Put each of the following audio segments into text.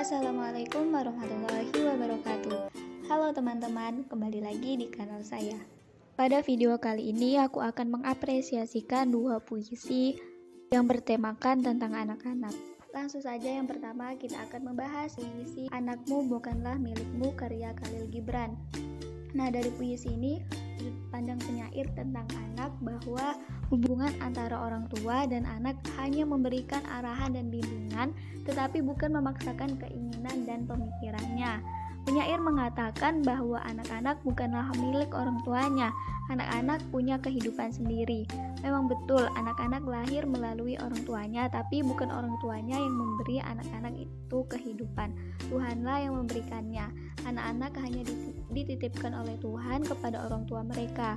Assalamualaikum warahmatullahi wabarakatuh. Halo teman-teman, kembali lagi di kanal saya. Pada video kali ini aku akan mengapresiasikan dua puisi yang bertemakan tentang anak-anak. Langsung saja, yang pertama kita akan membahas puisi Anakmu Bukanlah Milikmu karya Khalil Gibran. Nah, dari puisi ini sudut pandang penyair tentang anak bahwa hubungan antara orang tua dan anak hanya memberikan arahan dan bimbingan, tetapi bukan memaksakan keinginan dan pemikirannya. Penyair mengatakan bahwa anak-anak bukanlah milik orang tuanya, anak-anak punya kehidupan sendiri. Memang betul, anak-anak lahir melalui orang tuanya, tapi bukan orang tuanya yang memberi anak-anak itu kehidupan. Tuhanlah yang memberikannya. Anak-anak hanya dititipkan oleh Tuhan kepada orang tua mereka.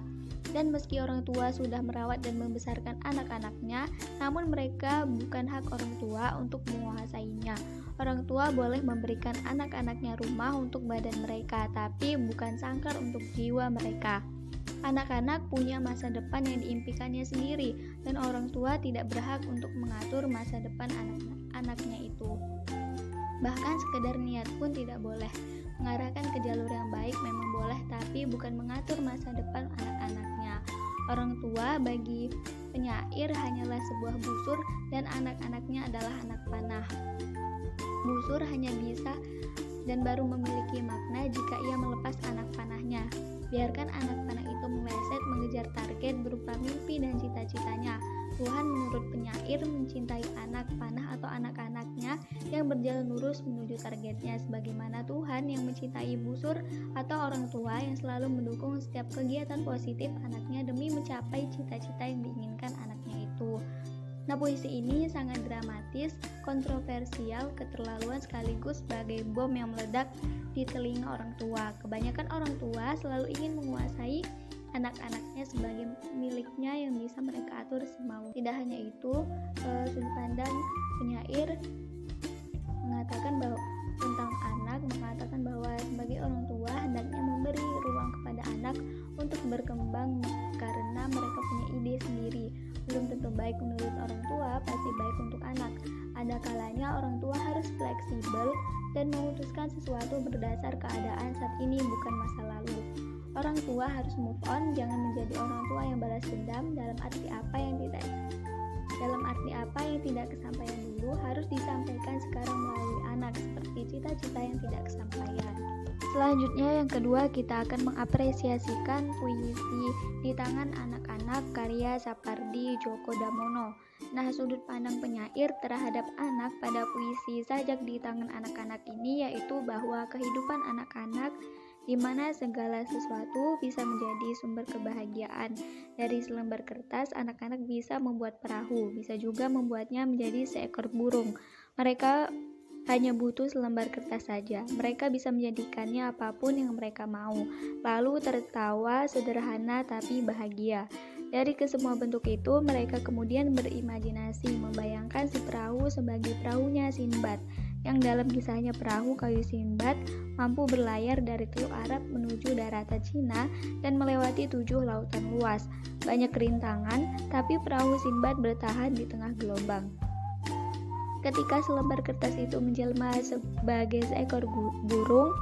Dan meski orang tua sudah merawat dan membesarkan anak-anaknya, namun mereka bukan hak orang tua untuk menguasainya. Orang tua boleh memberikan anak-anaknya rumah untuk badan mereka, tapi bukan sangkar untuk jiwa mereka. Anak-anak punya masa depan yang diimpikannya sendiri, dan orang tua tidak berhak untuk mengatur masa depan anak-anaknya itu. Bahkan sekedar niat pun tidak boleh. Mengarahkan ke jalur yang baik memang boleh, tapi bukan mengatur masa depan anak-anaknya. Orang tua bagi penyair hanyalah sebuah busur, dan anak-anaknya adalah anak panah. Busur hanya bisa dan baru memiliki makna jika ia melepas anak panahnya. Biarkan anak panah itu meleset mengejar target berupa mimpi dan cita-citanya. Tuhan menurut penyair mencintai anak panah atau anak-anaknya yang berjalan lurus menuju targetnya, sebagaimana Tuhan yang mencintai busur atau orang tua yang selalu mendukung setiap kegiatan positif anaknya demi mencapai cita-cita yang diinginkan anaknya itu. Nah, puisi ini sangat dramatis, kontroversial, keterlaluan sekaligus sebagai bom yang meledak di telinga orang tua. Kebanyakan orang tua selalu ingin menguasai anak-anaknya sebagai miliknya yang bisa mereka atur semau. Tidak hanya itu, sudut pandang penyair mengatakan bahwa sebagai orang tua hendaknya memberi ruang kepada anak untuk berkembang karena mereka punya ide sendiri. Belum tentu baik menurut orang tua pasti baik untuk anak. Ada kalanya orang tua harus fleksibel dan memutuskan sesuatu berdasar keadaan saat ini, bukan masa lalu. Orang tua harus move on, jangan menjadi orang tua yang balas dendam dalam arti apa yang tidak kesampaian dulu harus disampaikan sekarang melalui anak, seperti cita-cita yang tidak kesampaian. Selanjutnya, yang kedua, kita akan mengapresiasikan puisi Di Tangan Anak-anak karya Sapardi Djoko Damono. Nah, sudut pandang penyair terhadap anak pada puisi Sajak di Tangan Anak-anak ini yaitu bahwa kehidupan anak-anak di mana segala sesuatu bisa menjadi sumber kebahagiaan. Dari selembar kertas, anak-anak bisa membuat perahu, bisa juga membuatnya menjadi seekor burung. Mereka hanya butuh selembar kertas saja. Mereka bisa menjadikannya apapun yang mereka mau, lalu tertawa sederhana tapi bahagia. Dari kesemua bentuk itu, mereka kemudian berimajinasi, membayangkan si perahu sebagai perahunya Sinbad, yang dalam kisahnya perahu kayu Sinbad mampu berlayar dari Teluk Arab menuju daratan Cina dan melewati 7 lautan luas. Banyak rintangan, tapi perahu Sinbad bertahan di tengah gelombang. Ketika selembar kertas itu menjelma sebagai seekor burung,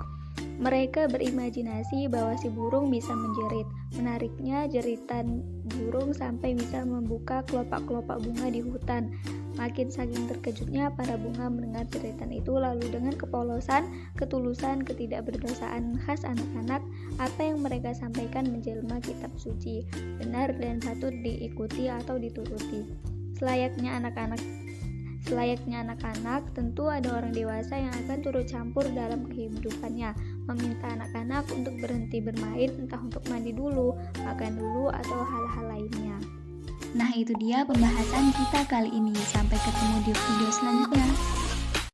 mereka berimajinasi bahwa si burung bisa menjerit. Menariknya jeritan burung sampai bisa membuka kelopak-kelopak bunga di hutan. Makin saking terkejutnya para bunga mendengar jeritan itu, lalu dengan kepolosan, ketulusan, ketidakberdosaan khas anak-anak, apa yang mereka sampaikan menjelma kitab suci, benar dan patut diikuti atau dituruti. Selayaknya anak-anak, tentu ada orang dewasa yang akan turut campur dalam kehidupannya, meminta anak-anak untuk berhenti bermain, entah untuk mandi dulu, makan dulu, atau hal-hal lainnya. Nah, itu dia pembahasan kita kali ini. Sampai ketemu di video selanjutnya.